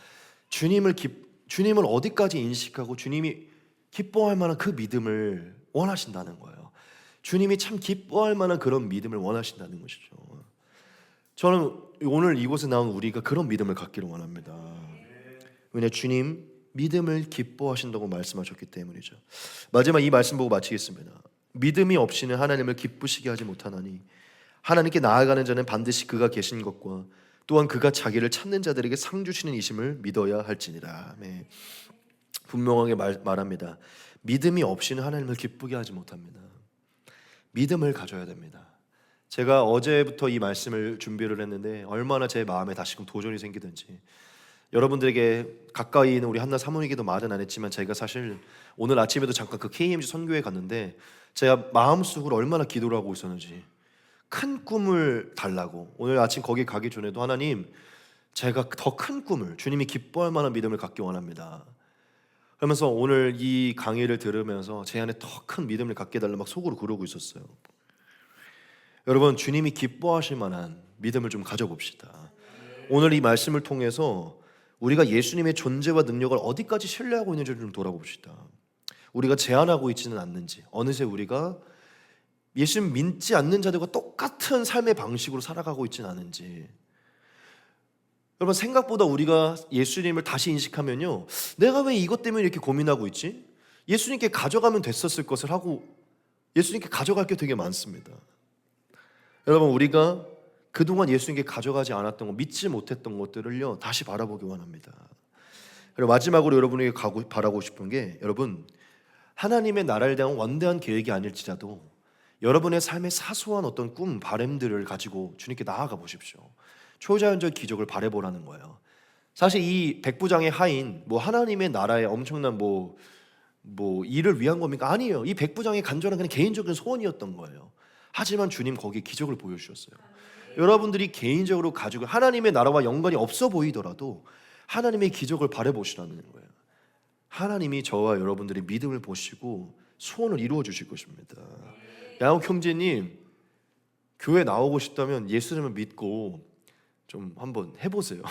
주님을 어디까지 인식하고 주님이 기뻐할 만한 그 믿음을 원하신다는 거예요. 주님이 참 기뻐할 만한 그런 믿음을 원하신다는 것이죠. 저는 오늘 이곳에 나온 우리가 그런 믿음을 갖기를 원합니다. 왜냐, 주님 믿음을 기뻐하신다고 말씀하셨기 때문이죠. 마지막 이 말씀 보고 마치겠습니다. 믿음이 없이는 하나님을 기쁘시게 하지 못하나니, 하나님께 나아가는 자는 반드시 그가 계신 것과 또한 그가 자기를 찾는 자들에게 상 주시는 이심을 믿어야 할지니라. 네. 분명하게 말합니다. 믿음이 없이는 하나님을 기쁘게 하지 못합니다. 믿음을 가져야 됩니다. 제가 어제부터 이 말씀을 준비를 했는데 얼마나 제 마음에 다시금 도전이 생기든지, 여러분들에게 가까이 있는 우리 한나 사모님에게도 말은 안 했지만, 제가 사실 오늘 아침에도 잠깐 그 KMG 선교회 갔는데 제가 마음속으로 얼마나 기도를 하고 있었는지, 큰 꿈을 달라고. 오늘 아침 거기 가기 전에도, 하나님, 제가 더 큰 꿈을, 주님이 기뻐할 만한 믿음을 갖기 원합니다. 그러면서 오늘 이 강의를 들으면서 제 안에 더 큰 믿음을 갖게 해달라 막 속으로 그러고 있었어요. 여러분, 주님이 기뻐하실 만한 믿음을 좀 가져봅시다. 오늘 이 말씀을 통해서 우리가 예수님의 존재와 능력을 어디까지 신뢰하고 있는지를 좀 돌아봅시다. 우리가 제한하고 있지는 않는지, 어느새 우리가 예수님 믿지 않는 자들과 똑같은 삶의 방식으로 살아가고 있지는 않은지. 여러분, 생각보다 우리가 예수님을 다시 인식하면요, 내가 왜 이것 때문에 이렇게 고민하고 있지? 예수님께 가져가면 됐었을 것을 하고 예수님께 가져갈 게 되게 많습니다. 여러분, 우리가 그동안 예수님께 가져가지 않았던 것, 믿지 못했던 것들을요 다시 바라보기 원합니다. 그리고 마지막으로 여러분에게 바라고 싶은 게, 여러분, 하나님의 나라를 대한 원대한 계획이 아닐지라도 여러분의 삶의 사소한 어떤 꿈, 바램들을 가지고 주님께 나아가 보십시오. 초자연적 기적을 바라보라는 거예요. 사실 이 백부장의 하인, 하나님의 나라의 엄청난 일을 위한 겁니까? 아니에요. 이 백부장의 간절한 그냥 개인적인 소원이었던 거예요. 하지만 주님 거기에 기적을 보여주셨어요. 여러분들이 개인적으로 가지고 하나님의 나라와 연관이 없어 보이더라도 하나님의 기적을 바라보시라는 거예요. 하나님이 저와 여러분들의 믿음을 보시고 소원을 이루어 주실 것입니다. 양욱 형제님, 교회 나오고 싶다면 예수님을 믿고 좀 한번 해보세요.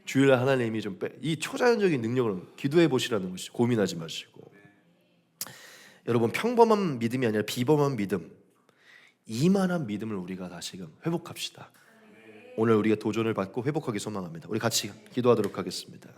주일날 하나님이 이 초자연적인 능력을 기도해 보시라는 것이, 고민하지 마시고. 여러분, 평범한 믿음이 아니라 비범한 믿음, 이만한 믿음을 우리가 다시금 회복합시다. 오늘 우리가 도전을 받고 회복하기 소망합니다. 우리 같이 기도하도록 하겠습니다.